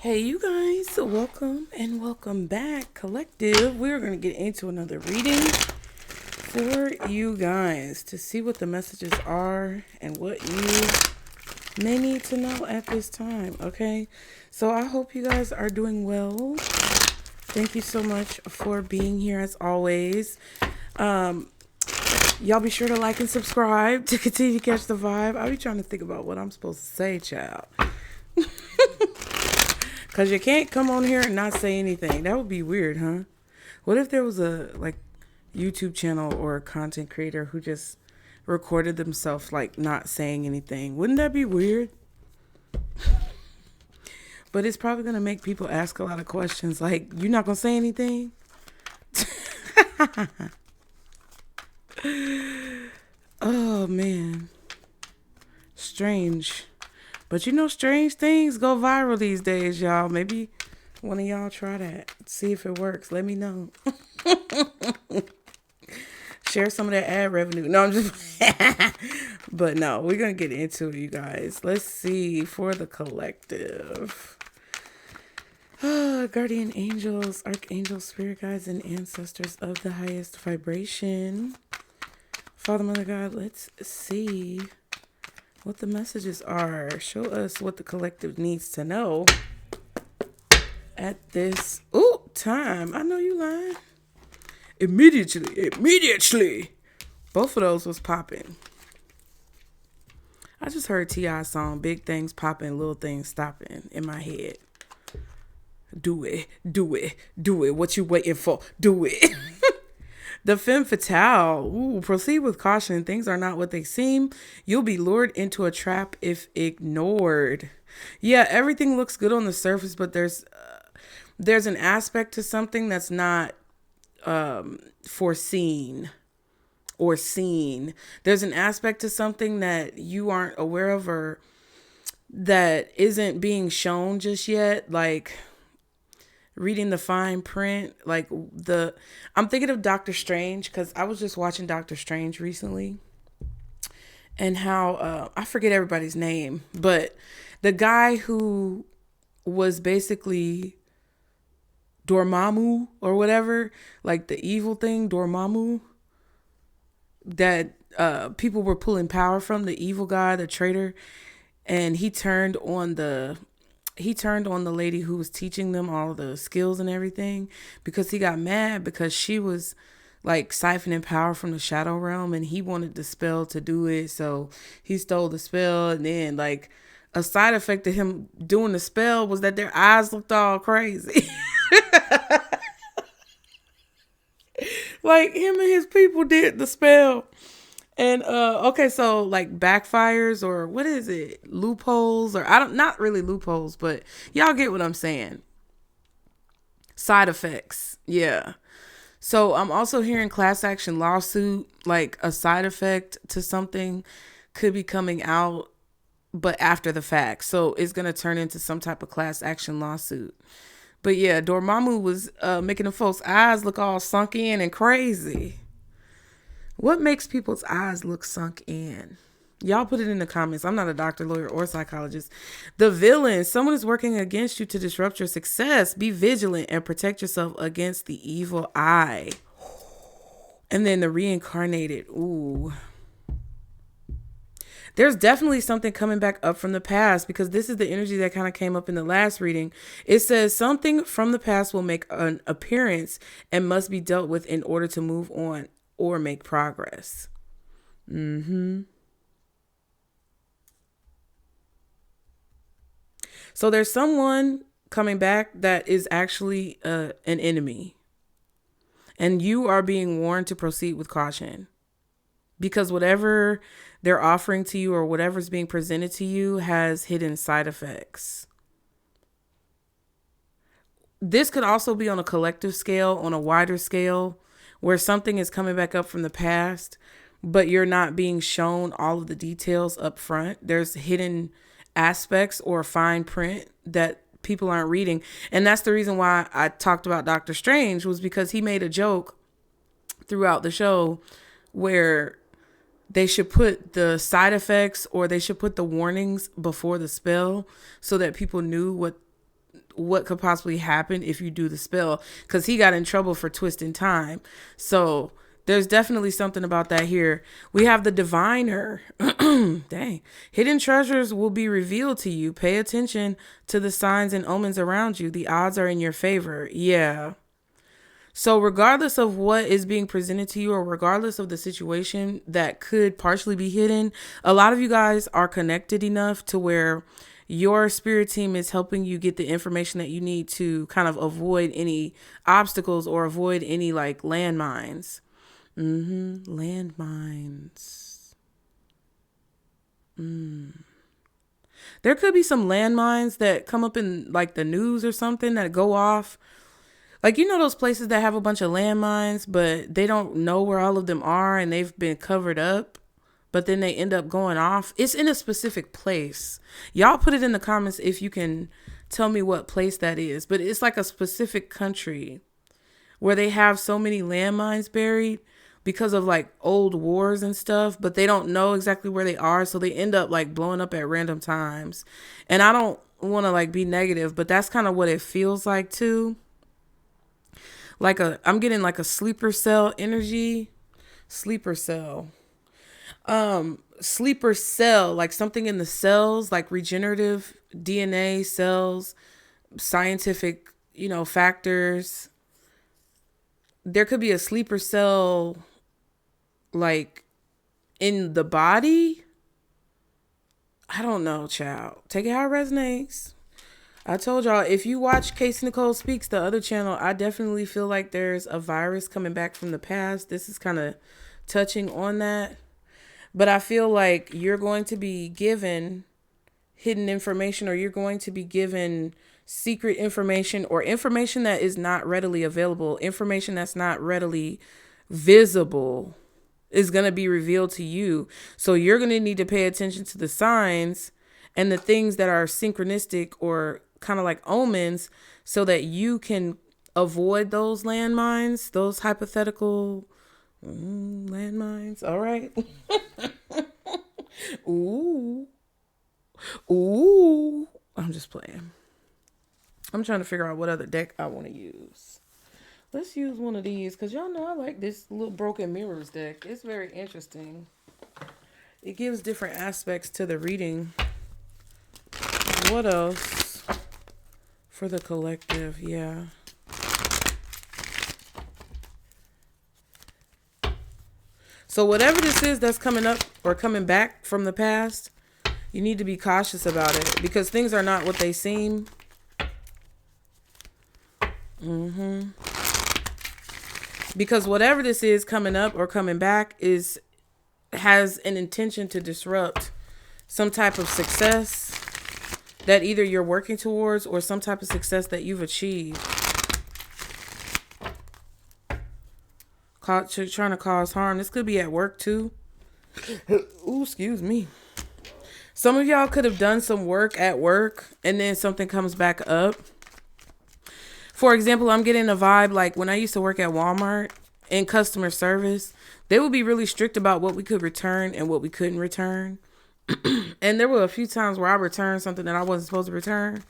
Hey, you guys, welcome and welcome back, Collective. We're going to get into another reading for you guys to see what the messages are and what you may need to know at this time, okay? So I hope you guys are doing well. Thank you so much for being here as always. Y'all be sure to like and subscribe to continue to catch the vibe. I'll be trying to think about what I'm supposed to say, child. Because you can't come on here and not say anything. That would be weird, huh? What if there was a, YouTube channel or a content creator who just recorded themselves, not saying anything? Wouldn't that be weird? But it's probably going to make people ask a lot of questions. Like, you're not going to say anything? Oh, man. Strange. But strange things go viral these days, y'all. Maybe one of y'all try that. See if it works. Let me know. Share some of that ad revenue. No, I'm just... But no, we're going to get into it, you guys. Let's see for the collective. Guardian angels, archangels, spirit guides, and ancestors of the highest vibration. Father, Mother, God, let's see what the messages are. Show us what the collective needs to know at this time. I know you lying. Immediately. Both of those was popping. I just heard T.I.'s song, Big Things Popping, Little Things Stopping in my head. Do it. What you waiting for? Do it. The femme fatale. Proceed with caution. Things are not what they seem. You'll be lured into a trap if ignored. Yeah, everything looks good on the surface, but there's an aspect to something that's not foreseen or seen. There's an aspect to something that you aren't aware of or that isn't being shown just yet. Like, reading the fine print, I'm thinking of Doctor Strange, because I was just watching Doctor Strange recently, and how I forget everybody's name, but the guy who was basically Dormammu or whatever, like the evil thing, Dormammu, that people were pulling power from, the evil guy, the traitor, and he turned on the lady who was teaching them all the skills and everything, because he got mad because she was siphoning power from the shadow realm, and he wanted the spell to do it. So he stole the spell, and then a side effect of him doing the spell was that their eyes looked all crazy. Him and his people did the spell. And, so backfires, or what is it? Loopholes, or not really loopholes, but y'all get what I'm saying. Side effects. Yeah. So I'm also hearing class action lawsuit, a side effect to something could be coming out, but after the fact. So it's going to turn into some type of class action lawsuit. But yeah, Dormammu was making the folks' eyes look all sunk in and crazy. What makes people's eyes look sunk in? Y'all put it in the comments. I'm not a doctor, lawyer, or psychologist. The villain. Someone is working against you to disrupt your success. Be vigilant and protect yourself against the evil eye. And then the reincarnated. Ooh. There's definitely something coming back up from the past, because this is the energy that kind of came up in the last reading. It says something from the past will make an appearance and must be dealt with in order to move on or make progress. So there's someone coming back that is actually an enemy. And you are being warned to proceed with caution. Because whatever they're offering to you or whatever's being presented to you has hidden side effects. This could also be on a collective scale, on a wider scale, where something is coming back up from the past, but you're not being shown all of the details up front. There's hidden aspects or fine print that people aren't reading. And that's the reason why I talked about Doctor Strange, was because he made a joke throughout the show where they should put the side effects, or they should put the warnings before the spell, so that people knew what what could possibly happen if you do the spell, because he got in trouble for twisting time. So there's definitely something about that here. We have the diviner. Dang. Hidden treasures will be revealed to you. Pay attention to the signs and omens around you. The odds are in your favor. Yeah. So regardless of what is being presented to you, or regardless of the situation that could partially be hidden, a lot of you guys are connected enough to where your spirit team is helping you get the information that you need to kind of avoid any obstacles or avoid any like landmines. Landmines. There could be some landmines that come up in like the news or something that go off. Like, you know, those places that have a bunch of landmines, but they don't know where all of them are and they've been covered up, but then they end up going off. It's in a specific place. Y'all put it in the comments if you can tell me what place that is. But it's like a specific country where they have so many landmines buried because of like old wars and stuff, but they don't know exactly where they are. So they end up like blowing up at random times. And I don't want to like be negative, but that's kind of what it feels like too. I'm getting like a sleeper cell energy. Sleeper cell, like something in the cells, like regenerative DNA cells, scientific, factors. There could be a sleeper cell like in the body. I don't know, child. Take it how it resonates. I told y'all, if you watch Case Nicole Speaks, the other channel, I definitely feel like there's a virus coming back from the past. This is kind of touching on that. But I feel like you're going to be given hidden information, or you're going to be given secret information, or information that is not readily available. Information that's not readily visible is going to be revealed to you. So you're going to need to pay attention to the signs and the things that are synchronistic or kind of like omens, so that you can avoid those landmines, those hypothetical landmines. All right. Ooh. I'm just playing. I'm trying to figure out what other deck I want to use. Let's use one of these, because y'all know I like this little broken mirrors deck. It's very interesting. It gives different aspects to the reading. What else? For the collective, yeah. So whatever this is that's coming up or coming back from the past, you need to be cautious about it, because things are not what they seem. Because whatever this is coming up or coming back has an intention to disrupt some type of success that either you're working towards, or some type of success that you've achieved. Trying to cause harm. This could be at work too. Ooh, excuse me. Some of y'all could have done some work at work and then something comes back up. For example, I'm getting a vibe like when I used to work at Walmart in customer service, they would be really strict about what we could return and what we couldn't return. And there were a few times where I returned something that I wasn't supposed to return.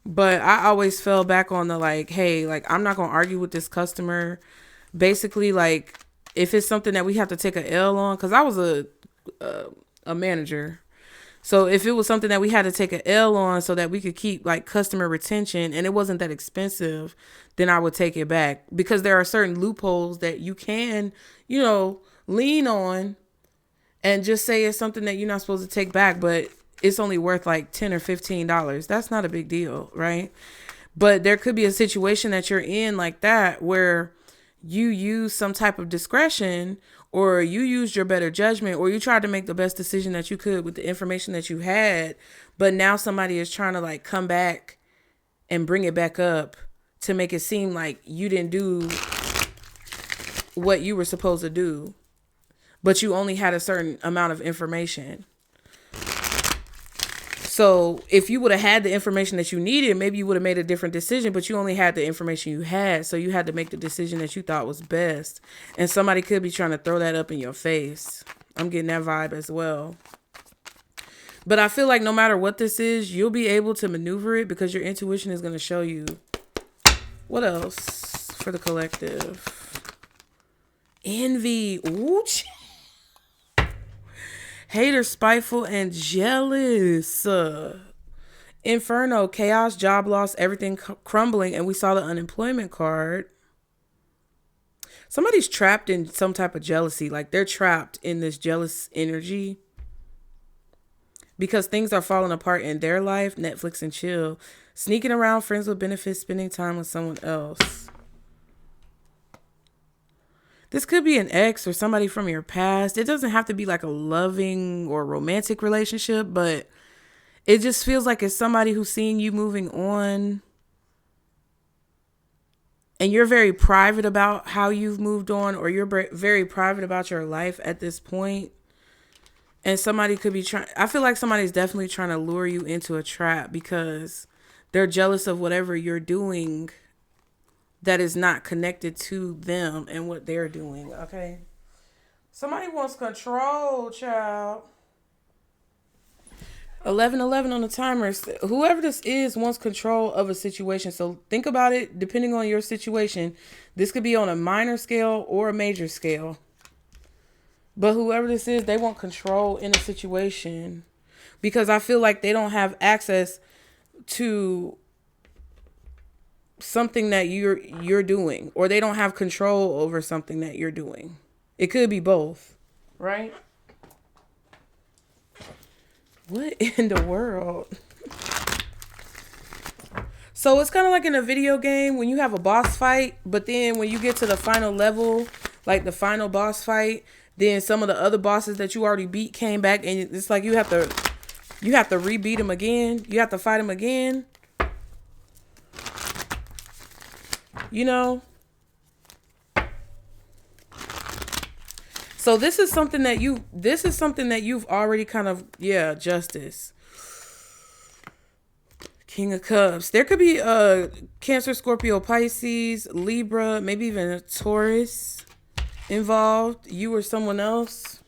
But I always fell back on the like, hey, like I'm not going to argue with this customer. Basically, like if it's something that we have to take a L on, because I was a manager. So if it was something that we had to take a L on so that we could keep like customer retention and it wasn't that expensive, then I would take it back, because there are certain loopholes that you can, lean on and just say it's something that you're not supposed to take back, but it's only worth like $10 or $15. That's not a big deal, right? But there could be a situation that you're in like that where you use some type of discretion, or you used your better judgment, or you tried to make the best decision that you could with the information that you had. But now somebody is trying to like come back and bring it back up to make it seem like you didn't do what you were supposed to do, but you only had a certain amount of information. So if you would have had the information that you needed, maybe you would have made a different decision, but you only had the information you had. So you had to make the decision that you thought was best. And somebody could be trying to throw that up in your face. I'm getting that vibe as well. But I feel like no matter what this is, you'll be able to maneuver it because your intuition is going to show you. What else for the collective? Envy. Ooh, hater, spiteful, and jealous. Inferno, chaos, job loss, everything crumbling. And we saw the unemployment card. Somebody's trapped in some type of jealousy. Like they're trapped in this jealous energy because things are falling apart in their life. Netflix and chill. Sneaking around, friends with benefits, spending time with someone else. This could be an ex or somebody from your past. It doesn't have to be like a loving or romantic relationship, but it just feels like it's somebody who's seeing you moving on. And you're very private about how you've moved on, or you're very private about your life at this point. And somebody could be trying, I feel like somebody's definitely trying to lure you into a trap because they're jealous of whatever you're doing that is not connected to them and what they're doing. Okay. Somebody wants control, child. 11:11 on the timer. Whoever this is wants control of a situation. So think about it. Depending on your situation, this could be on a minor scale or a major scale. But whoever this is, they want control in a situation because I feel like they don't have access to something that you're doing, or they don't have control over something that you're doing. It could be both, right? What in the world? So it's kind of like in a video game when you have a boss fight, but then when you get to the final level, like the final boss fight, then some of the other bosses that you already beat came back, and it's like you have to re-beat them again. You have to fight them again. You know? So this is something that you've already kind of, justice. King of Cups. There could be Cancer, Scorpio, Pisces, Libra, maybe even a Taurus involved. You or someone else.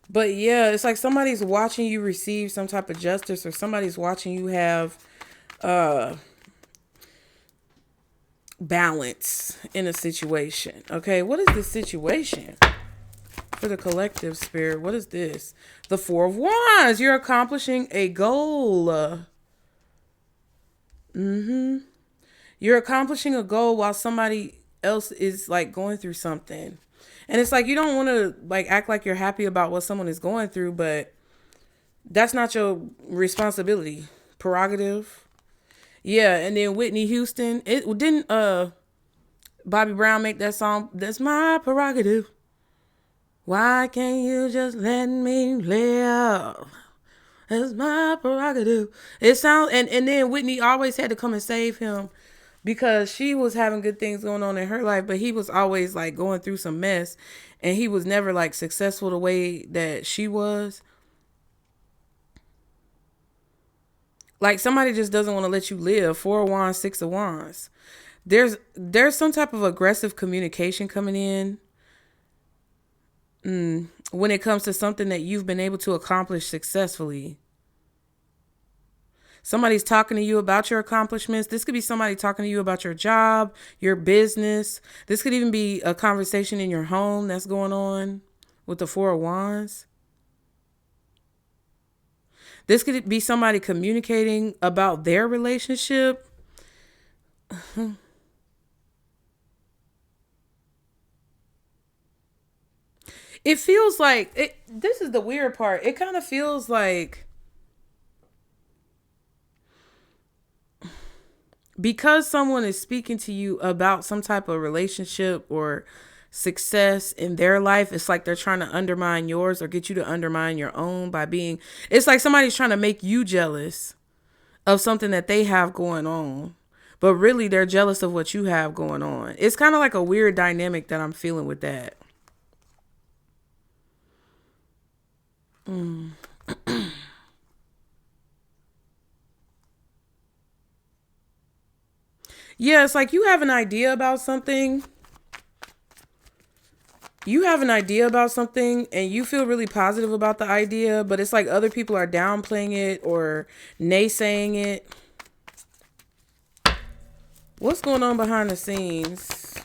But yeah, it's like somebody's watching you receive some type of justice, or somebody's watching you have balance in a situation. Okay, what is the situation for the collective spirit? What is this? The Four of Wands. You're accomplishing a goal. You're accomplishing a goal while somebody else is like going through something. And it's like you don't want to like act like you're happy about what someone is going through, but that's not your responsibility. Prerogative. Yeah, and then Whitney Houston. It didn't Bobby Brown make that song? That's my prerogative. Why can't you just let me live? That's my prerogative. It sounds and then Whitney always had to come and save him because she was having good things going on in her life, but he was always like going through some mess, and he was never like successful the way that she was. Like somebody just doesn't want to let you live. 4 of Wands, 6 of Wands. There's some type of aggressive communication coming in when it comes to something that you've been able to accomplish successfully. Somebody's talking to you about your accomplishments. This could be somebody talking to you about your job, your business. This could even be a conversation in your home that's going on with the 4 of Wands. This could be somebody communicating about their relationship. It feels like this is the weird part. It kind of feels like because someone is speaking to you about some type of relationship or success in their life, it's like they're trying to undermine yours or get you to undermine your own by being, it's like somebody's trying to make you jealous of something that they have going on, but really they're jealous of what you have going on. It's kind of like a weird dynamic that I'm feeling with that. Yeah, it's like you have an idea about something, You have an idea about something and you feel really positive about the idea, but it's like other people are downplaying it or naysaying it. What's going on behind the scenes?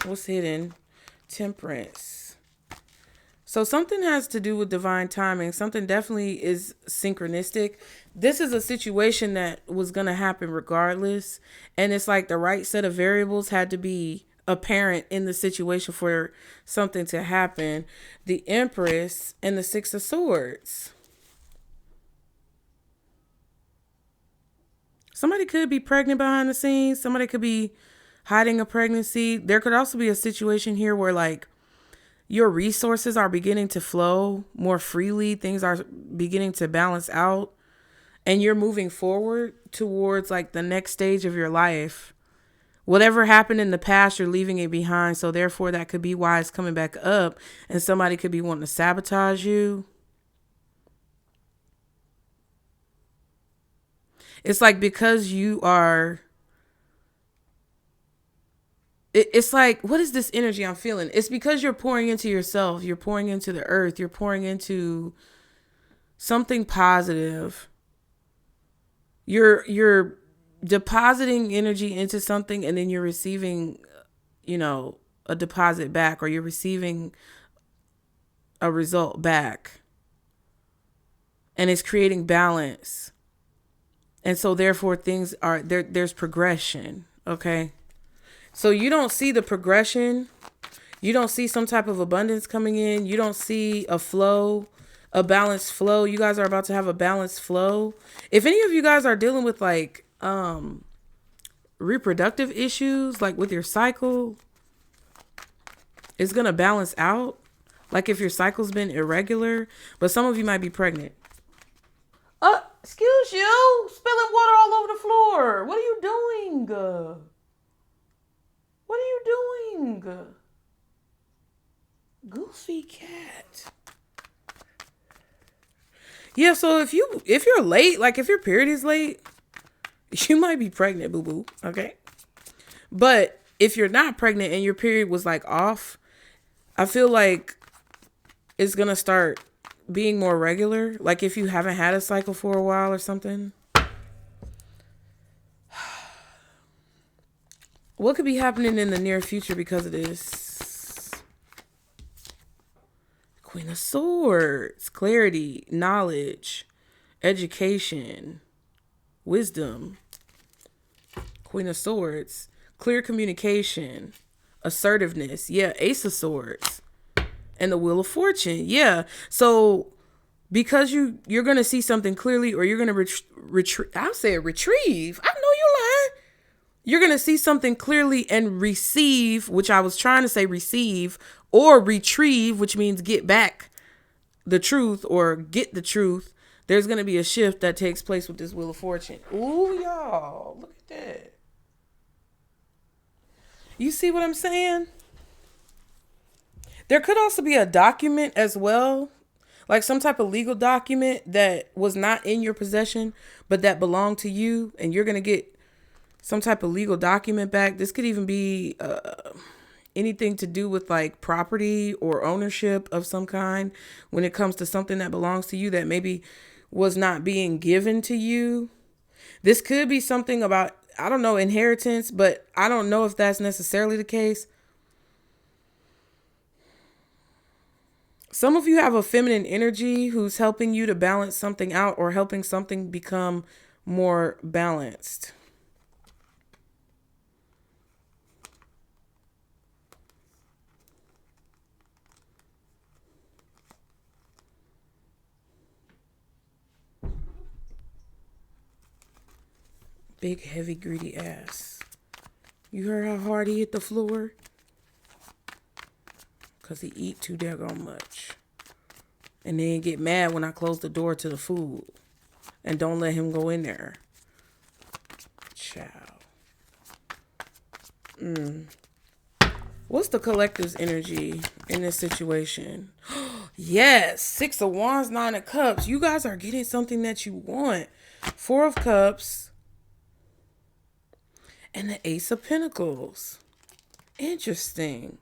What's hidden? Temperance. So something has to do with divine timing. Something definitely is synchronistic. This is a situation that was going to happen regardless. And it's like the right set of variables had to be apparent in the situation for something to happen. The Empress and the Six of Swords. Somebody could be pregnant behind the scenes. Somebody could be hiding a pregnancy. There could also be a situation here where like your resources are beginning to flow more freely. Things are beginning to balance out and you're moving forward towards like the next stage of your life. Whatever happened in the past, you're leaving it behind. So therefore that could be why it's coming back up and somebody could be wanting to sabotage you. It's like because you are... It's like, what is this energy I'm feeling? It's because you're pouring into yourself. You're pouring into the earth. You're pouring into something positive. You're depositing energy into something and then you're receiving, you know, a deposit back, or you're receiving a result back. And it's creating balance. And so therefore things are there. There's progression. Okay. So you don't see the progression. You don't see some type of abundance coming in. You don't see a flow, a balanced flow. You guys are about to have a balanced flow. If any of you guys are dealing with like reproductive issues, like with your cycle, it's going to balance out. Like if your cycle's been irregular, but some of you might be pregnant. Excuse you, spilling water all over the floor. What are you doing? What are you doing? Goofy cat. Yeah, so if you're late, like if your period is late, you might be pregnant, boo-boo, okay? But if you're not pregnant and your period was like off, I feel like it's going to start being more regular. Like if you haven't had a cycle for a while or something. What could be happening in the near future because of this? Queen of Swords, clarity, knowledge, education, wisdom. Queen of Swords, clear communication, assertiveness. Yeah, Ace of Swords. And the Wheel of Fortune. Yeah. So because you're going to see something clearly, or you're going to retrieve. I know you're lying. You're going to see something clearly and receive, which I was trying to say receive, or retrieve, which means get back the truth or get the truth. There's going to be a shift that takes place with this Wheel of Fortune. Ooh, y'all, look at that. You see what I'm saying? There could also be a document as well, like some type of legal document that was not in your possession, but that belonged to you, and you're going to get some type of legal document back. This could even be anything to do with like property or ownership of some kind when it comes to something that belongs to you that maybe was not being given to you. This could be something about, I don't know, inheritance, but I don't know if that's necessarily the case. Some of you have a feminine energy who's helping you to balance something out or helping something become more balanced. Big, heavy, greedy ass. You heard how hard he hit the floor? Because he eat too daggone much. And then get mad when I close the door to the food. And don't let him go in there. Ciao. What's the collective's energy in this situation? Yes. 6 of Wands, 9 of Cups. You guys are getting something that you want. 4 of Cups. And the Ace of Pentacles. Interesting.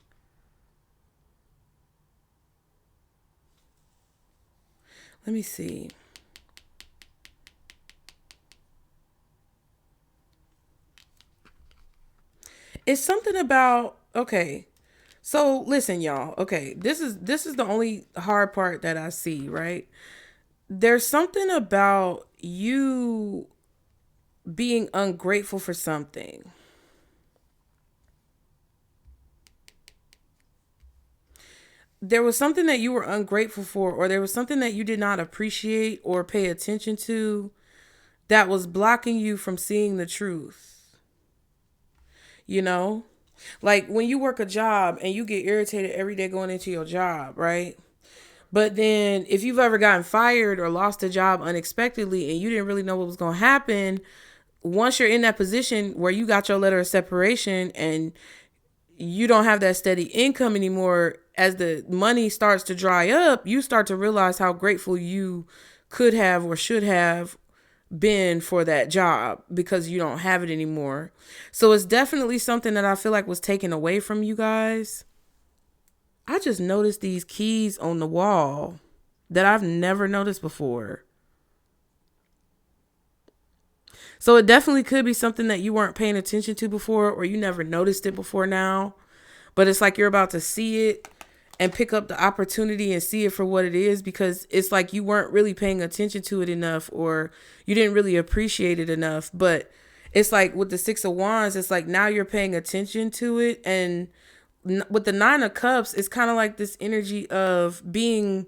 Let me see. It's something about, okay. So listen, y'all. Okay, this is the only hard part that I see, right? There's something about you being ungrateful for something. There was something that you were ungrateful for, or there was something that you did not appreciate or pay attention to that was blocking you from seeing the truth. You know? Like when you work a job and you get irritated every day going into your job, right? But then if you've ever gotten fired or lost a job unexpectedly and you didn't really know what was going to happen, once you're in that position where you got your letter of separation and you don't have that steady income anymore, as the money starts to dry up, you start to realize how grateful you could have or should have been for that job because you don't have it anymore. So it's definitely something that I feel like was taken away from you guys. I just noticed these keys on the wall that I've never noticed before. So it definitely could be something that you weren't paying attention to before, or you never noticed it before now. But it's like you're about to see it and pick up the opportunity and see it for what it is, because it's like you weren't really paying attention to it enough, or you didn't really appreciate it enough. But it's like with the Six of Wands, it's like now you're paying attention to it. And with the Nine of Cups, it's kind of like this energy of being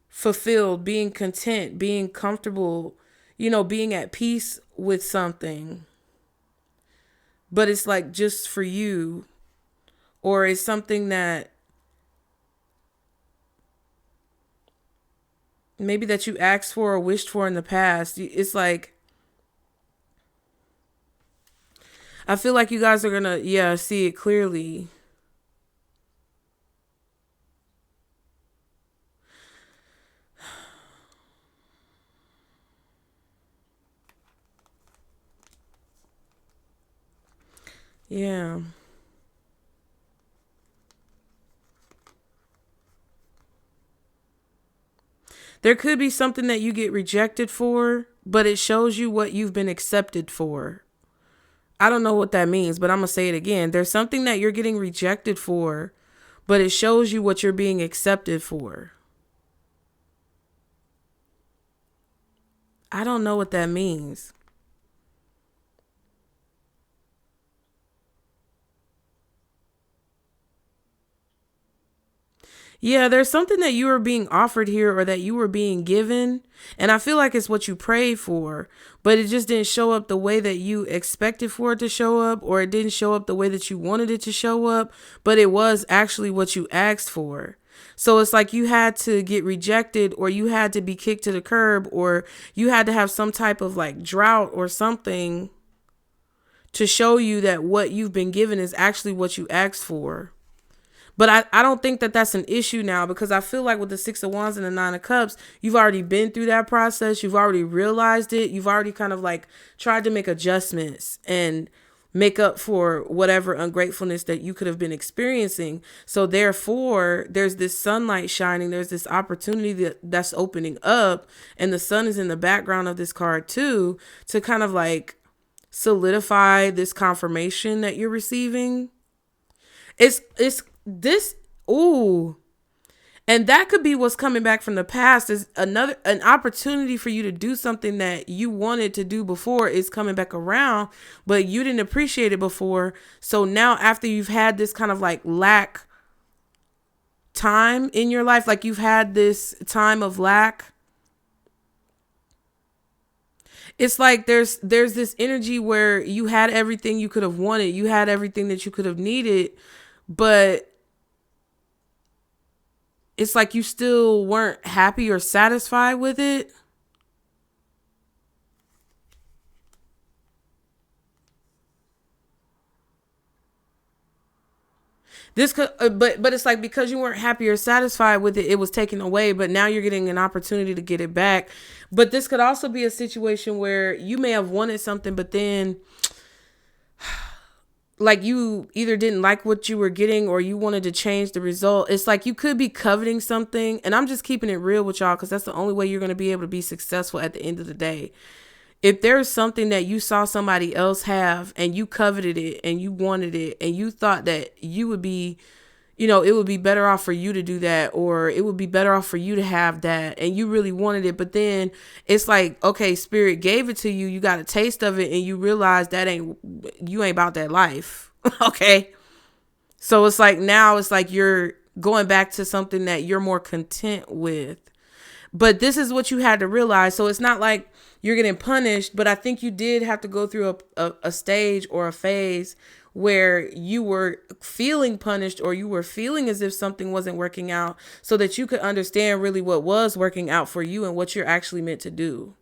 fulfilled, being content, being comfortable, being at peace with something. But it's like just for you, or it's something that maybe that you asked for or wished for in the past. It's like, I feel like you guys are gonna, see it clearly. Yeah. There could be something that you get rejected for, but it shows you what you've been accepted for. I don't know what that means, but I'm going to say it again. There's something that you're getting rejected for, but it shows you what you're being accepted for. I don't know what that means. Yeah, there's something that you were being offered here, or that you were being given. And I feel like it's what you prayed for, but it just didn't show up the way that you expected for it to show up, or it didn't show up the way that you wanted it to show up, but it was actually what you asked for. So it's like you had to get rejected, or you had to be kicked to the curb, or you had to have some type of like drought or something to show you that what you've been given is actually what you asked for. But I don't think that that's an issue now, because I feel like with the Six of Wands and the Nine of Cups, you've already been through that process. You've already realized it. You've already kind of like tried to make adjustments and make up for whatever ungratefulness that you could have been experiencing. So therefore, there's this sunlight shining. There's this opportunity that's opening up. And the sun is in the background of this card too, to kind of like solidify this confirmation that you're receiving. It's this, ooh. And that could be what's coming back from the past, is an opportunity for you to do something that you wanted to do before is coming back around, but you didn't appreciate it before. So now after you've had this kind of like lack time in your life, like you've had this time of lack, it's like there's this energy where you had everything you could have wanted. You had everything that you could have needed, but it's like you still weren't happy or satisfied with it. This could, but it's like because you weren't happy or satisfied with it, it was taken away. But now you're getting an opportunity to get it back. But this could also be a situation where you may have wanted something, but then like you either didn't like what you were getting or you wanted to change the result. It's like you could be coveting something. And I'm just keeping it real with y'all because that's the only way you're going to be able to be successful at the end of the day. If there's something that you saw somebody else have and you coveted it and you wanted it and you thought that you would be, it would be better off for you to do that, or it would be better off for you to have that, and you really wanted it, but then it's like, okay, spirit gave it to you, you got a taste of it, and you realize you ain't about that life. Okay. So it's like, now it's like you're going back to something that you're more content with. But this is what you had to realize. So it's not like you're getting punished, but I think you did have to go through a stage or a phase where you were feeling punished or you were feeling as if something wasn't working out so that you could understand really what was working out for you and what you're actually meant to do.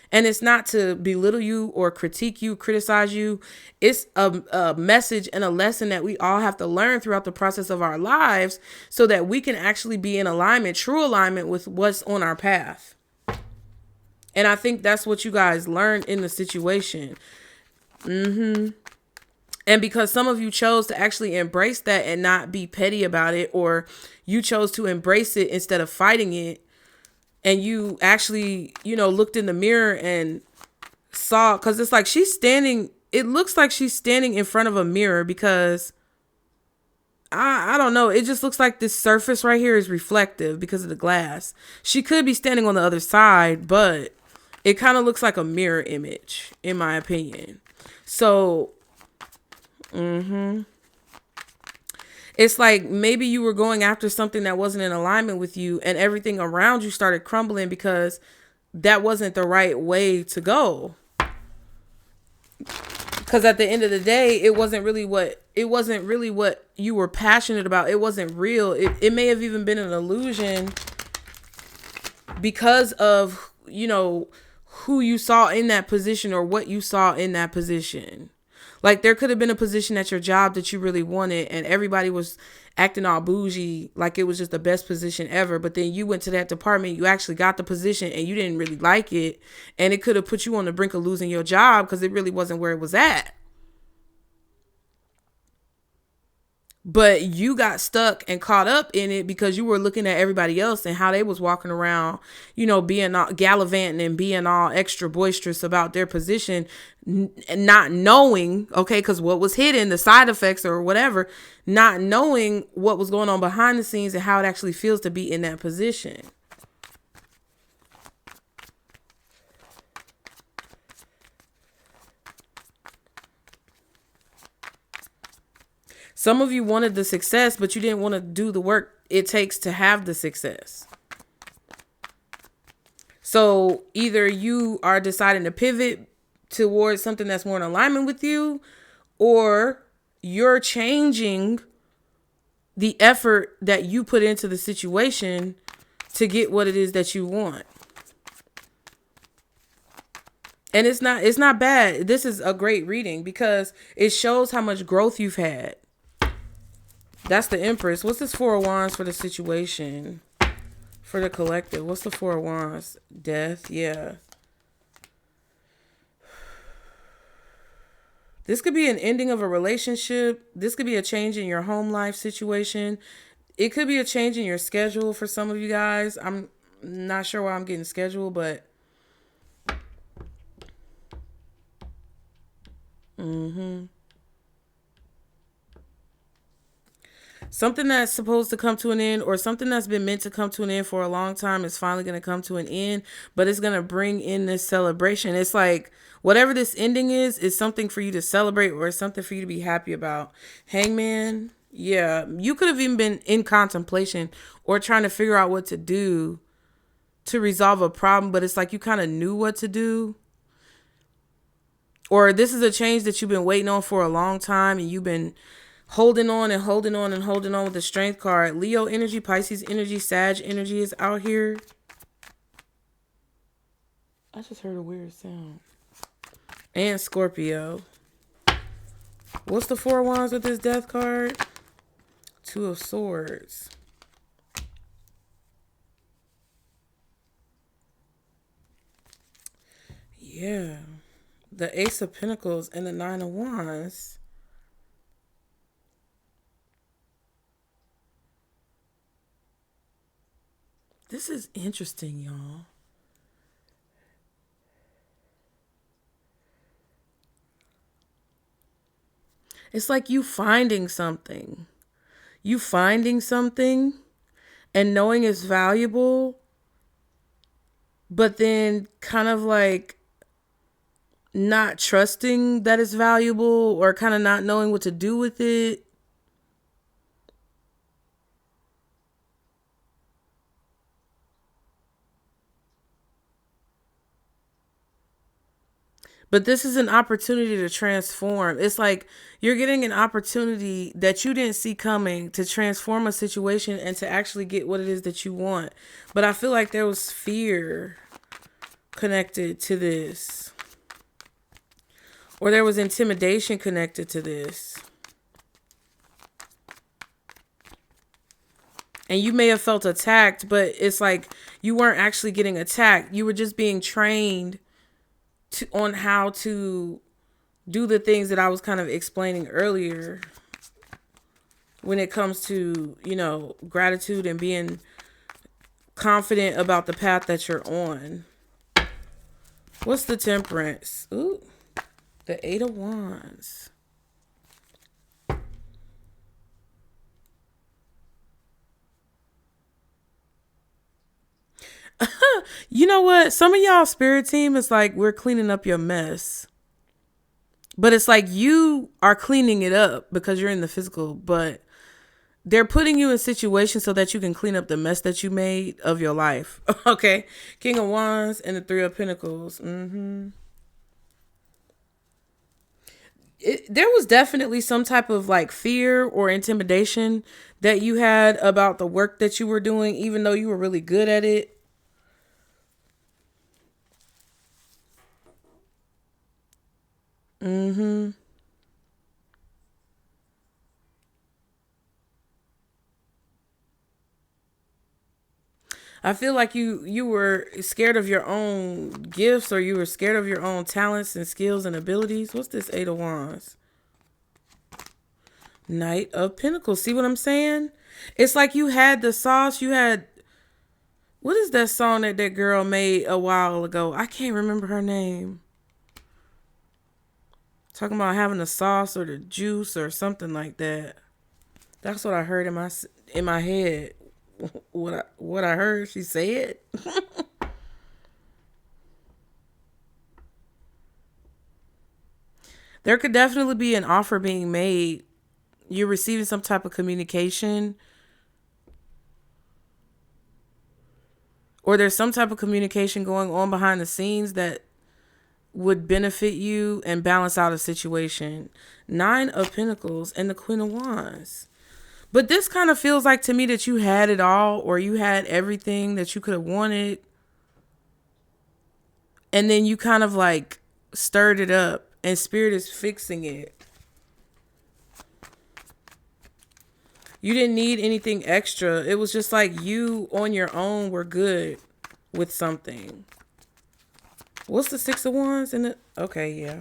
And it's not to belittle you or critique you, criticize you. It's a message and a lesson that we all have to learn throughout the process of our lives so that we can actually be in alignment, true alignment with what's on our path. And I think that's what you guys learned in the situation. And because some of you chose to actually embrace that and not be petty about it, or you chose to embrace it instead of fighting it, and you actually, looked in the mirror and saw, because it's like it looks like she's standing in front of a mirror because I don't know. It just looks like this surface right here is reflective because of the glass. She could be standing on the other side, but it kind of looks like a mirror image, in my opinion. So, it's like maybe you were going after something that wasn't in alignment with you, and everything around you started crumbling because that wasn't the right way to go. Because at the end of the day, it wasn't really what you were passionate about. It wasn't real. It may have even been an illusion because of, who you saw in that position or what you saw in that position. Like there could have been a position at your job that you really wanted and everybody was acting all bougie, like it was just the best position ever. But then you went to that department, you actually got the position and you didn't really like it. And it could have put you on the brink of losing your job because it really wasn't where it was at. But you got stuck and caught up in it because you were looking at everybody else and how they was walking around, being all gallivanting and being all extra boisterous about their position, not knowing, okay, because what was hidden, the side effects or whatever, not knowing what was going on behind the scenes and how it actually feels to be in that position. Some of you wanted the success, but you didn't want to do the work it takes to have the success. So either you are deciding to pivot towards something that's more in alignment with you, or you're changing the effort that you put into the situation to get what it is that you want. And it's not bad. This is a great reading because it shows how much growth you've had. That's the Empress. What's this Four of Wands for the situation? For the collective. What's the Four of Wands? Death. Yeah. This could be an ending of a relationship. This could be a change in your home life situation. It could be a change in your schedule for some of you guys. I'm not sure why I'm getting scheduled, but something that's supposed to come to an end, or something that's been meant to come to an end for a long time is finally going to come to an end, but it's going to bring in this celebration. It's like whatever this ending is something for you to celebrate, or something for you to be happy about. Hangman. Yeah. You could have even been in contemplation or trying to figure out what to do to resolve a problem, but it's like you kind of knew what to do. Or this is a change that you've been waiting on for a long time and you've been holding on and holding on and holding on with the Strength card. Leo energy, Pisces energy, Sag energy is out here. I just heard a weird sound. And Scorpio. What's the Four of Wands with this Death card? Two of Swords. Yeah. The Ace of Pentacles and the Nine of Wands. This is interesting, y'all. It's like you finding something. You finding something and knowing it's valuable, but then kind of like not trusting that it's valuable or kind of not knowing what to do with it. But this is an opportunity to transform. It's like you're getting an opportunity that you didn't see coming to transform a situation and to actually get what it is that you want. But I feel like there was fear connected to this, or there was intimidation connected to this. And you may have felt attacked, but it's like you weren't actually getting attacked. You were just being trained on how to do the things that I was kind of explaining earlier when it comes to, you know, gratitude and being confident about the path that you're on. What's the Temperance? Ooh, the Eight of Wands. You know what? Some of y'all spirit team is like, we're cleaning up your mess. But it's like you are cleaning it up because you're in the physical. But they're putting you in situations so that you can clean up the mess that you made of your life. Okay? King of Wands and the Three of Pentacles. There was definitely some type of like fear or intimidation that you had about the work that you were doing, even though you were really good at it. I feel like you were scared of your own gifts, or you were scared of your own talents and skills and abilities. What's this Eight of Wands? Knight of Pentacles. See what I'm saying? It's like you had the sauce. You had, what is that song that that girl made a while ago? I can't remember her name. Talking about having the sauce or the juice or something like that. That's what I heard in my head. What I heard she said. There could definitely be an offer being made. You're receiving some type of communication, or there's some type of communication going on behind the scenes that would benefit you and balance out a situation. Nine of Pentacles and the Queen of Wands. But this kind of feels like to me that you had it all, or you had everything that you could have wanted. And then you kind of like stirred it up and Spirit is fixing it. You didn't need anything extra. It was just like you on your own were good with something. What's the Six of Wands in it? Okay, yeah.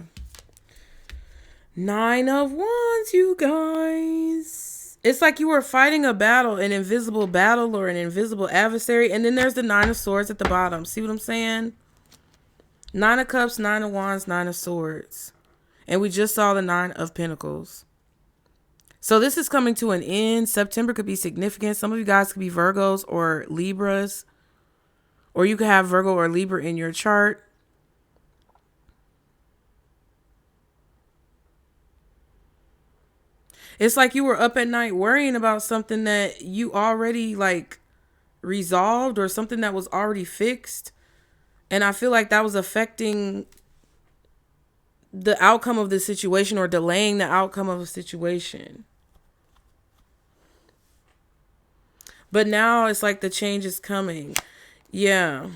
Nine of Wands, you guys. It's like you were fighting a battle, an invisible battle or an invisible adversary. And then there's the Nine of Swords at the bottom. See what I'm saying? Nine of Cups, Nine of Wands, Nine of Swords. And we just saw the Nine of Pentacles. So this is coming to an end. September could be significant. Some of you guys could be Virgos or Libras. Or you could have Virgo or Libra in your chart. It's like you were up at night worrying about something that you already like resolved, or something that was already fixed. And I feel like that was affecting the outcome of the situation, or delaying the outcome of a situation. But now it's like the change is coming. Yeah.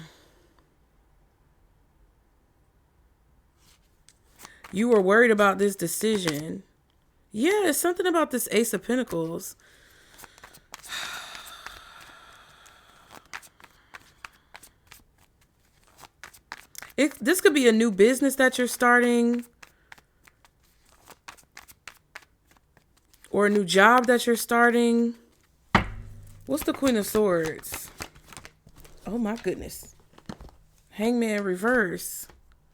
You were worried about this decision. Yeah, it's something about this Ace of Pentacles. This could be a new business that you're starting, or a new job that you're starting. What's the Queen of Swords? Oh my goodness. Hangman reverse.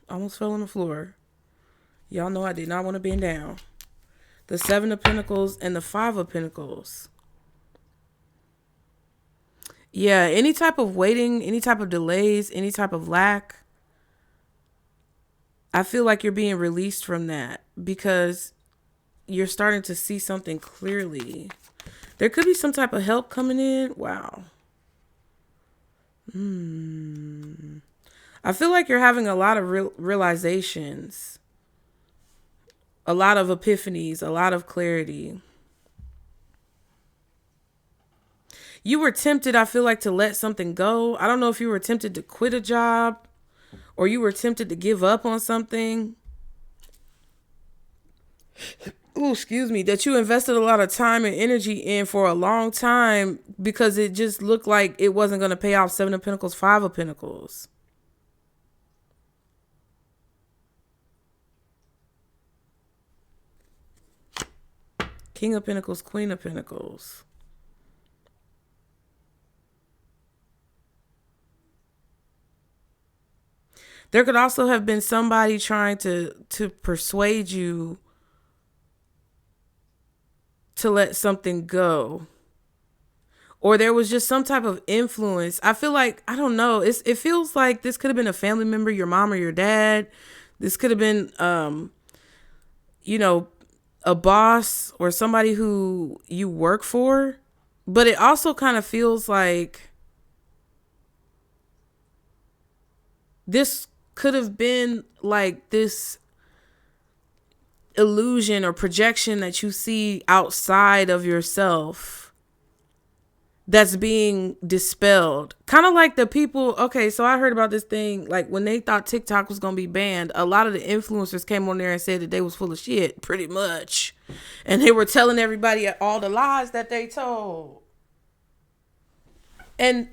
Almost fell on the floor. Y'all know I did not want to bend down. The 7 of Pentacles and the 5 of Pentacles. Yeah, any type of waiting, any type of delays, any type of lack, I feel like you're being released from that because you're starting to see something clearly. There could be some type of help coming in. Wow. I feel like you're having a lot of realizations, a lot of epiphanies, a lot of clarity. You were tempted, I feel like, to let something go. I don't know if you were tempted to quit a job or you were tempted to give up on something. Ooh, excuse me, that you invested a lot of time and energy in for a long time because it just looked like it wasn't going to pay off. 7 of Pentacles, 5 of Pentacles. King of Pentacles, Queen of Pentacles. There could also have been somebody trying to persuade you to let something go. Or there was just some type of influence. I feel like, I don't know. It feels like this could have been a family member, your mom or your dad. This could have been, a boss or somebody who you work for. But it also kind of feels like this could have been like this illusion or projection that you see outside of yourself that's being dispelled. Kind of like the people. Okay, so I heard about this thing, like when they thought TikTok was going to be banned, a lot of the influencers came on there and said that they was full of shit, pretty much. And they were telling everybody all the lies that they told. And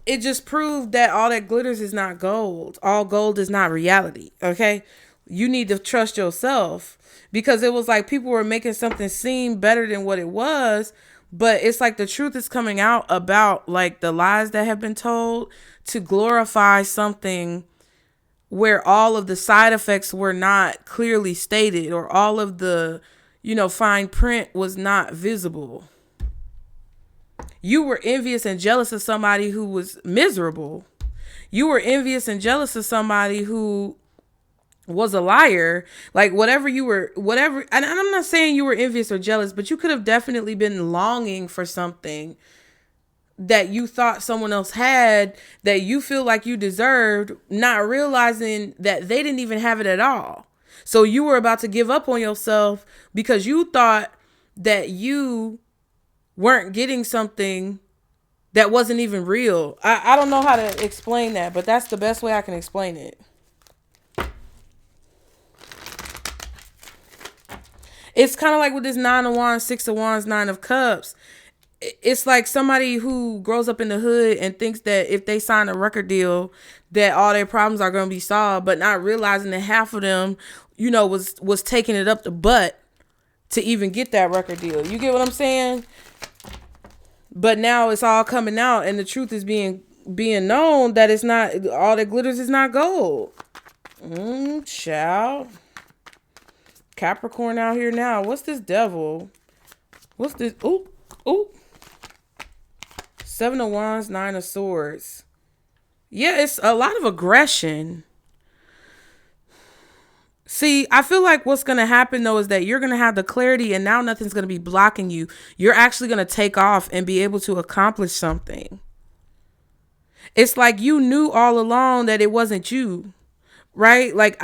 it just proved that all that glitters is not gold. All gold is not reality. Okay. You need to trust yourself because it was like people were making something seem better than what it was. But it's like the truth is coming out about like the lies that have been told to glorify something where all of the side effects were not clearly stated or all of the, fine print was not visible. You were envious and jealous of somebody who was miserable. You were envious and jealous of somebody who was a liar. Like and I'm not saying you were envious or jealous, but you could have definitely been longing for something that you thought someone else had that you feel like you deserved, not realizing that they didn't even have it at all. So you were about to give up on yourself because you thought that you weren't getting something that wasn't even real. I don't know how to explain that, but that's the best way I can explain it. It's kind of like with this 9 of Wands, 6 of Wands, 9 of Cups. It's like somebody who grows up in the hood and thinks that if they sign a record deal, that all their problems are going to be solved, but not realizing that half of them, was taking it up the butt to even get that record deal. You get what I'm saying? But now it's all coming out and the truth is being known that it's not, all that glitters is not gold. Child. Capricorn out here now. What's this devil? What's this? Ooh. 7 of Wands, 9 of Swords. Yeah, it's a lot of aggression. See, I feel like what's going to happen, though, is that you're going to have the clarity and now nothing's going to be blocking you. You're actually going to take off and be able to accomplish something. It's like you knew all along that it wasn't you, right? Like,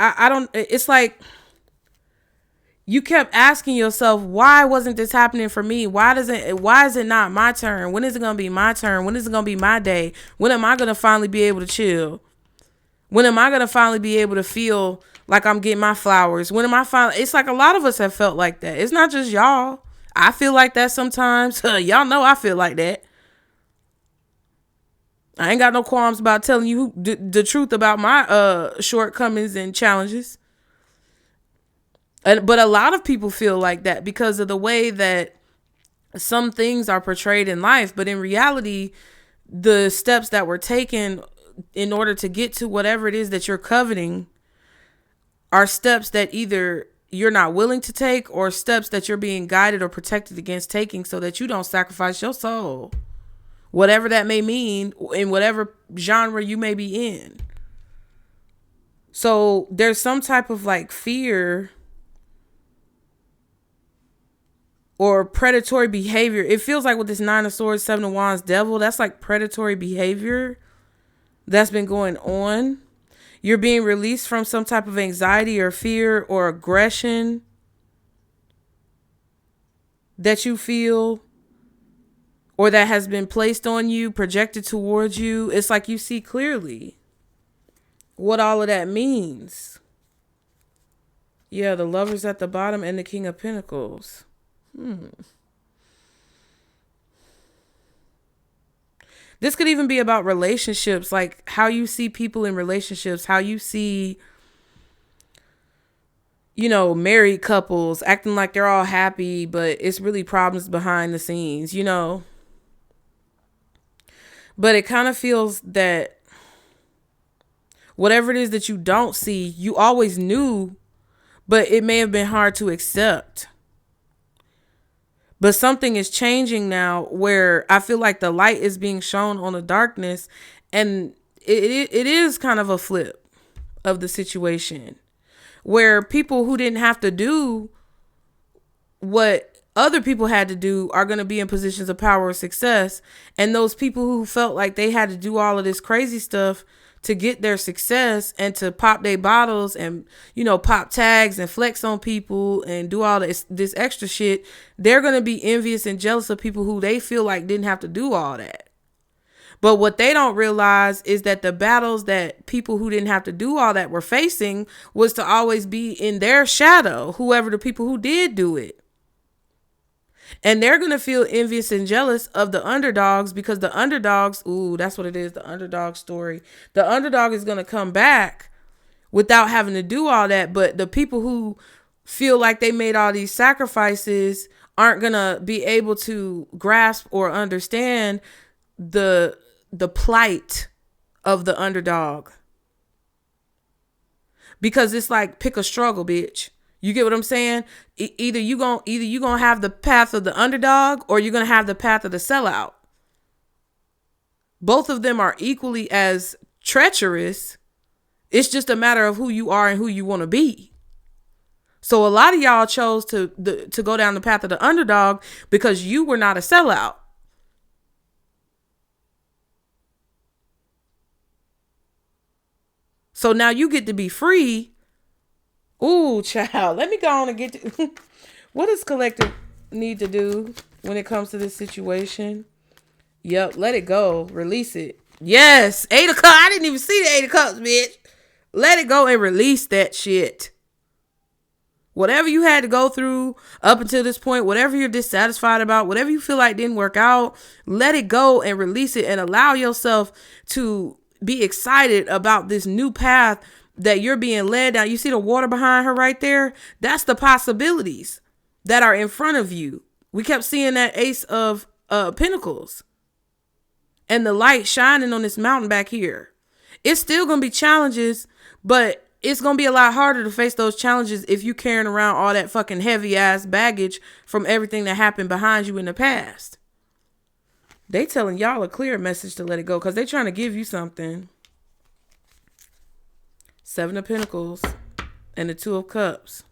it's like you kept asking yourself, why wasn't this happening for me? Why is it not my turn? When is it going to be my turn? When is it going to be my day? When am I going to finally be able to chill? When am I going to finally be able to feel like I'm getting my flowers? When am I finally? It's like a lot of us have felt like that. It's not just y'all. I feel like that sometimes. Y'all know I feel like that. I ain't got no qualms about telling you the truth about my shortcomings and challenges. But a lot of people feel like that because of the way that some things are portrayed in life. But in reality, the steps that were taken in order to get to whatever it is that you're coveting are steps that either you're not willing to take or steps that you're being guided or protected against taking so that you don't sacrifice your soul, whatever that may mean in whatever genre you may be in. So there's some type of like fear or predatory behavior. It feels like with this 9 of Swords, 7 of Wands, Devil, that's like predatory behavior that's been going on. You're being released from some type of anxiety or fear or aggression that you feel or that has been placed on you, projected towards you. It's like you see clearly what all of that means. Yeah, the Lovers at the bottom and the King of Pentacles. This could even be about relationships, like how you see people in relationships, how you see, you know, married couples acting like they're all happy, but it's really problems behind the scenes, you know. But it kind of feels that whatever it is that you don't see, you always knew, but it may have been hard to accept. But something is changing now where I feel like the light is being shown on the darkness, and it is kind of a flip of the situation where people who didn't have to do what other people had to do are going to be in positions of power or success. And those people who felt like they had to do all of this crazy stuff to get their success and to pop their bottles and, you know, pop tags and flex on people and do all this extra shit, they're going to be envious and jealous of people who they feel like didn't have to do all that. But what they don't realize is that the battles that people who didn't have to do all that were facing was to always be in their shadow, whoever the people who did do it. And they're going to feel envious and jealous of the underdogs because the underdogs, ooh, that's what it is, the underdog story. The underdog is going to come back without having to do all that. But the people who feel like they made all these sacrifices aren't going to be able to grasp or understand the plight of the underdog. Because it's like, pick a struggle, bitch. You get what I'm saying? Either you gonna have the path of the underdog or you're gonna have the path of the sellout. Both of them are equally as treacherous. It's just a matter of who you are and who you want to be. So a lot of y'all chose to go down the path of the underdog because you were not a sellout. So now you get to be free. Ooh, child, let me go on and get to what does collective need to do when it comes to this situation? Yep, let it go. Release it. Yes, 8 of Cups. I didn't even see the 8 of Cups, bitch. Let it go and release that shit. Whatever you had to go through up until this point, whatever you're dissatisfied about, whatever you feel like didn't work out, let it go and release it and allow yourself to be excited about this new path that you're being led down. You see the water behind her right there? That's the possibilities that are in front of you. We kept seeing that Ace of Pentacles and the light shining on this mountain back here. It's still going to be challenges, but it's going to be a lot harder to face those challenges if you're carrying around all that fucking heavy ass baggage from everything that happened behind you in the past. They telling y'all a clear message to let it go because they trying to give you something. 7 of Pentacles and the 2 of Cups.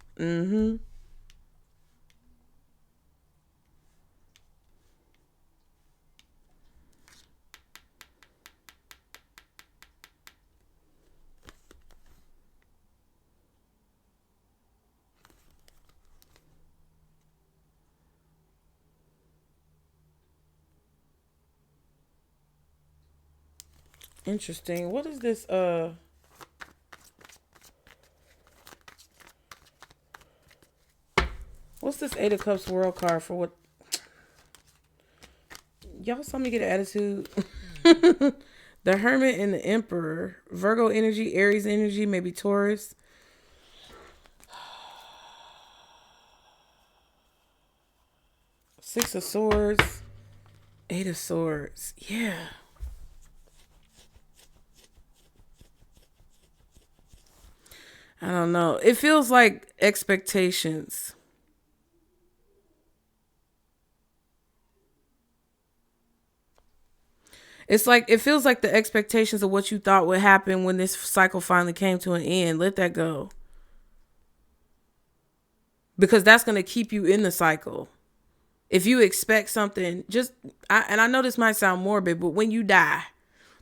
Interesting. What is this? What's this 8 of Cups World card for? What? Y'all saw me get an attitude. The Hermit and the Emperor. Virgo energy, Aries energy, maybe Taurus. Six of Swords. 8 of Swords. Yeah. I don't know. It feels like expectations. It's like, it feels like the expectations of what you thought would happen when this cycle finally came to an end. Let that go. Because that's going to keep you in the cycle. If you expect something, and I know this might sound morbid, but when you die,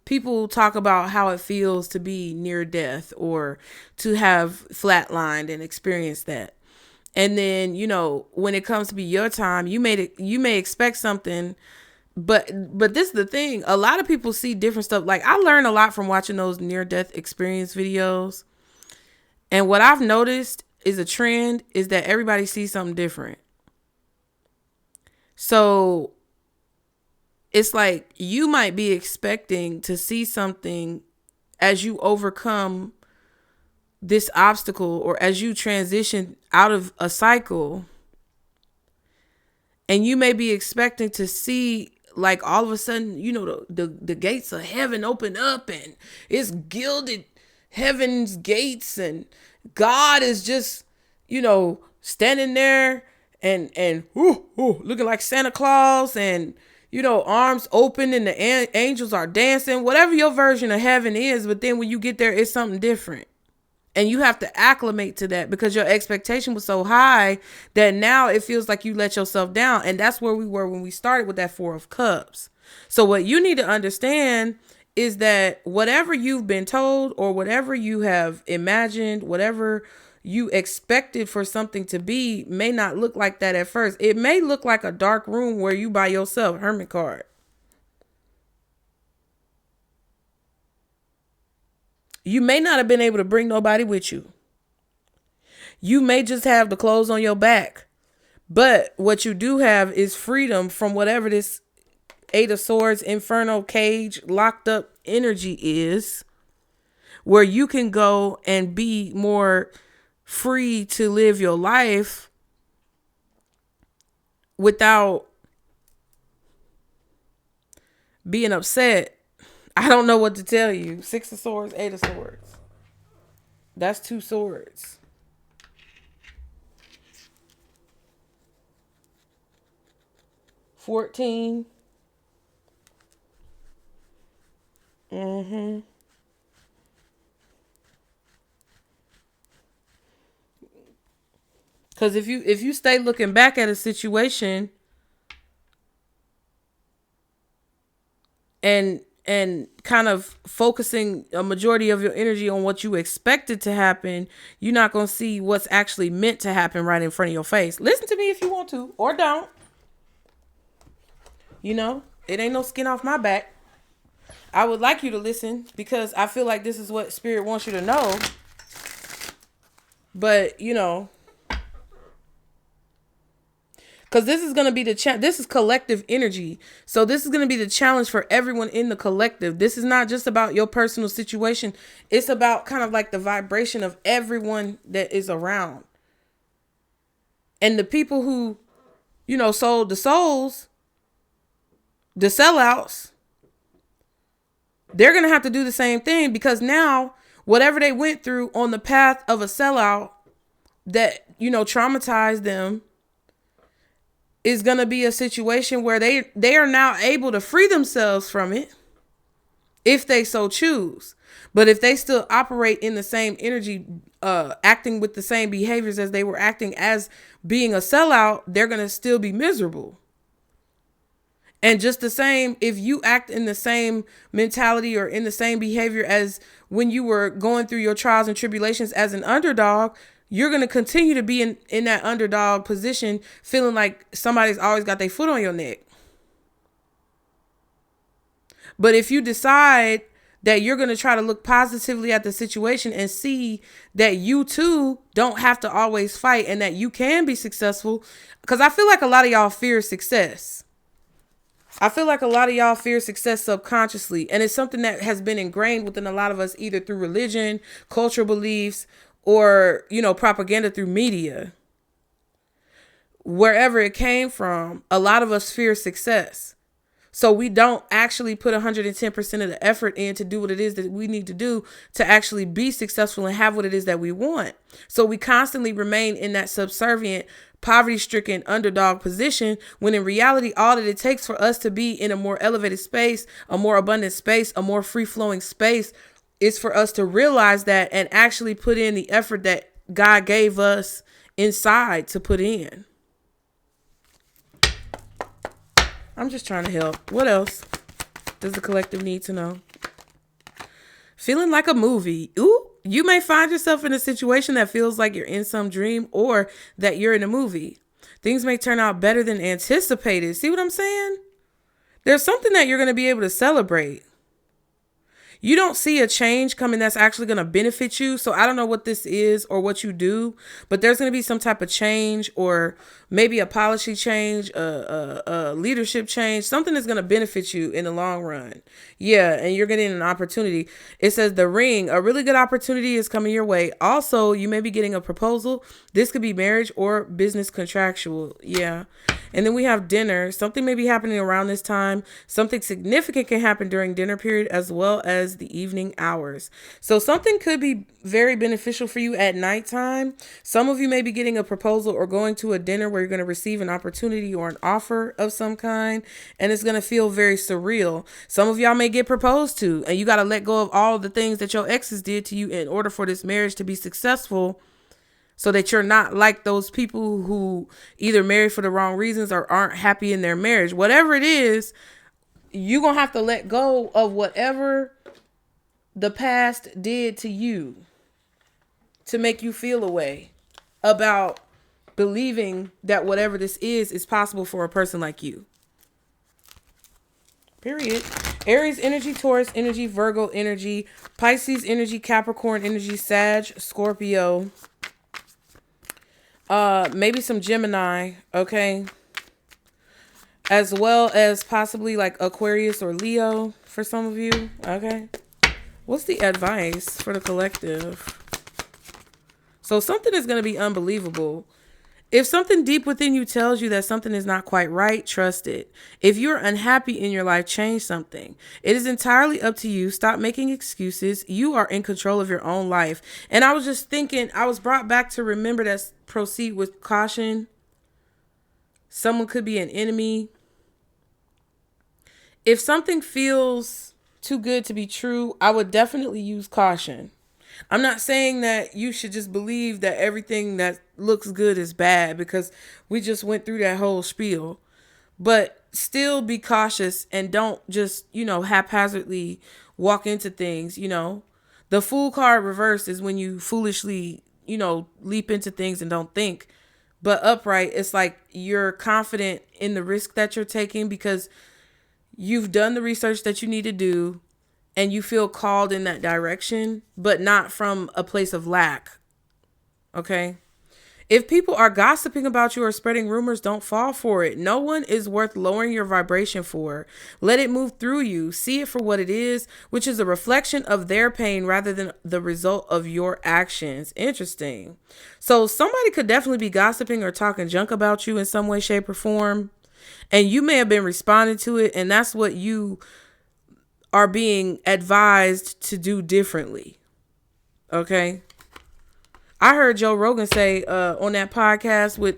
people talk about how it feels to be near death or to have flatlined and experienced that. And then, when it comes to be your time, you may expect something, but this is the thing. A lot of people see different stuff. Like, I learned a lot from watching those near death experience videos. And what I've noticed is a trend is that everybody sees something different. So it's like you might be expecting to see something as you overcome this obstacle or as you transition out of a cycle. And you may be expecting to see, like, all of a sudden, the gates of heaven open up and it's gilded heaven's gates and God is just, standing there and looking like Santa Claus and, arms open and the angels are dancing, whatever your version of heaven is. But then when you get there, it's something different. And you have to acclimate to that because your expectation was so high that now it feels like you let yourself down. And that's where we were when we started with that 4 of Cups. So what you need to understand is that whatever you've been told or whatever you have imagined, whatever you expected for something to be may not look like that at first. It may look like a dark room where you by yourself, Hermit card. You may not have been able to bring nobody with you. You may just have the clothes on your back. But what you do have is freedom from whatever this 8 of Swords, Inferno, cage, locked up energy is, where you can go and be more free to live your life without being upset. I don't know what to tell you. 6 of Swords, 8 of Swords. That's 2 swords. $14. Because if you stay looking back at a situation and kind of focusing a majority of your energy on what you expected to happen, you're not going to see what's actually meant to happen right in front of your face. Listen to me if you want to, or don't. It ain't no skin off my back. I would like you to listen because I feel like this is what Spirit wants you to know. But, because this is going to be this is collective energy. So this is going to be the challenge for everyone in the collective. This is not just about your personal situation. It's about kind of like the vibration of everyone that is around. And the people who, sold the souls, the sellouts, they're going to have to do the same thing because now whatever they went through on the path of a sellout that, traumatized them is going to be a situation where they are now able to free themselves from it if they so choose. But if they still operate in the same energy, acting with the same behaviors as they were acting as being a sellout, they're going to still be miserable. And just the same, if you act in the same mentality or in the same behavior as when you were going through your trials and tribulations as an underdog, you're going to continue to be in that underdog position, feeling like somebody's always got their foot on your neck. But if you decide that you're going to try to look positively at the situation and see that you too don't have to always fight and that you can be successful, because I feel like a lot of y'all fear success. I feel like a lot of y'all fear success subconsciously, and it's something that has been ingrained within a lot of us, either through religion, cultural beliefs, or, propaganda through media. Wherever it came from, a lot of us fear success. So we don't actually put 110% of the effort in to do what it is that we need to do to actually be successful and have what it is that we want. So we constantly remain in that subservient, poverty-stricken underdog position, when in reality, all that it takes for us to be in a more elevated space, a more abundant space, a more free-flowing space, is for us to realize that and actually put in the effort that God gave us inside to put in. I'm just trying to help. What else does the collective need to know? Feeling like a movie. Ooh, you may find yourself in a situation that feels like you're in some dream or that you're in a movie. Things may turn out better than anticipated. See what I'm saying? There's something that you're going to be able to celebrate. You don't see a change coming that's actually going to benefit you. So I don't know what this is or what you do, but there's going to be some type of change, or maybe a policy change, a leadership change, something that's going to benefit you in the long run. Yeah. And you're getting an opportunity. It says the Ring, a really good opportunity is coming your way. Also, you may be getting a proposal. This could be marriage or business contractual. Yeah. And then we have dinner. Something may be happening around this time. Something significant can happen during dinner period as well as the evening hours. So something could be very beneficial for you at nighttime. Some of you may be getting a proposal or going to a dinner where you're going to receive an opportunity or an offer of some kind, and it's going to feel very surreal. Some of y'all may get proposed to, and you got to let go of all the things that your exes did to you in order for this marriage to be successful, so that you're not like those people who either married for the wrong reasons or aren't happy in their marriage. Whatever it is, you're going to have to let go of whatever the past did to you to make you feel a way about believing that whatever this is possible for a person like you. Period. Aries energy, Taurus energy, Virgo energy, Pisces energy, Capricorn energy, Sag, Scorpio. Maybe some Gemini, okay? As well as possibly like Aquarius or Leo for some of you, okay? What's the advice for the collective? So something is going to be unbelievable. If something deep within you tells you that something is not quite right, trust it. If you're unhappy in your life, change something. It is entirely up to you. Stop making excuses. You are in control of your own life. And I was just thinking, I was brought back to remember that proceed with caution. Someone could be an enemy. If something feels too good to be true, I would definitely use caution. I'm not saying that you should just believe that everything that looks good is bad, because we just went through that whole spiel. But still be cautious and don't just, haphazardly walk into things, The Fool card reversed is when you foolishly, leap into things and don't think. But upright, it's like you're confident in the risk that you're taking because you've done the research that you need to do. And you feel called in that direction, but not from a place of lack. Okay? If people are gossiping about you or spreading rumors, don't fall for it. No one is worth lowering your vibration for. Let it move through you. See it for what it is, which is a reflection of their pain rather than the result of your actions. Interesting. So somebody could definitely be gossiping or talking junk about you in some way, shape, or form. And you may have been responding to it, and that's what you are being advised to do differently. Okay. I heard Joe Rogan say on that podcast with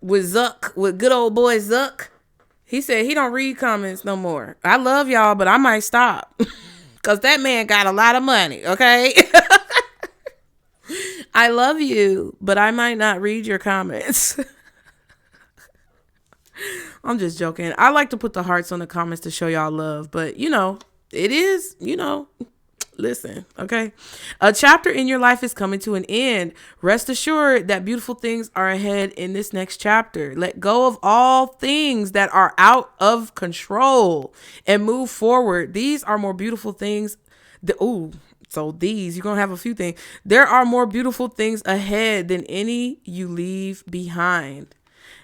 Zuck, with good old boy Zuck. He said he don't read comments no more. I love y'all, but I might stop because that man got a lot of money. Okay. I love you, but I might not read your comments. I'm just joking. I like to put the hearts on the comments to show y'all love, but it is, listen, okay? A chapter in your life is coming to an end. Rest assured that beautiful things are ahead in this next chapter. Let go of all things that are out of control and move forward. These are more beautiful things. You're going to have a few things. There are more beautiful things ahead than any you leave behind.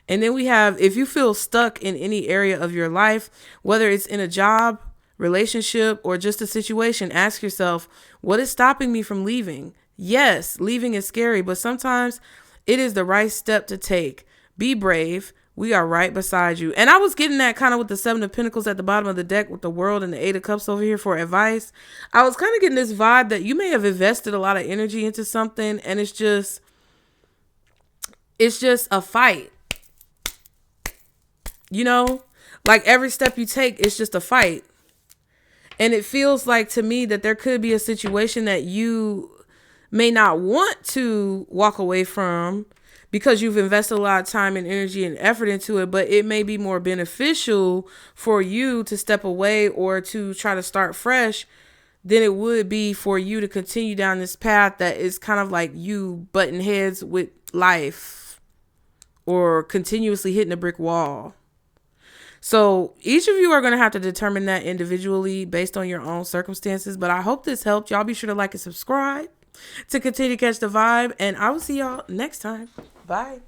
And then we have, if you feel stuck in any area of your life, whether it's in a job, relationship, or just a situation, ask yourself, what is stopping me from leaving? Yes, leaving is scary, but sometimes it is the right step to take. Be brave, We are right beside you. And I was getting that kind of with the 7 of Pentacles at the bottom of the deck with the World and the 8 of Cups over here for advice. I was kind of getting this vibe that you may have invested a lot of energy into something, and it's just a fight. You know, like every step you take, it's just a fight. And it feels like to me that there could be a situation that you may not want to walk away from, because you've invested a lot of time and energy and effort into it, but it may be more beneficial for you to step away or to try to start fresh than it would be for you to continue down this path that is kind of like you butting heads with life or continuously hitting a brick wall. So each of you are going to have to determine that individually based on your own circumstances. But I hope this helped. Y'all be sure to like and subscribe to continue to catch the vibe. And I will see y'all next time. Bye.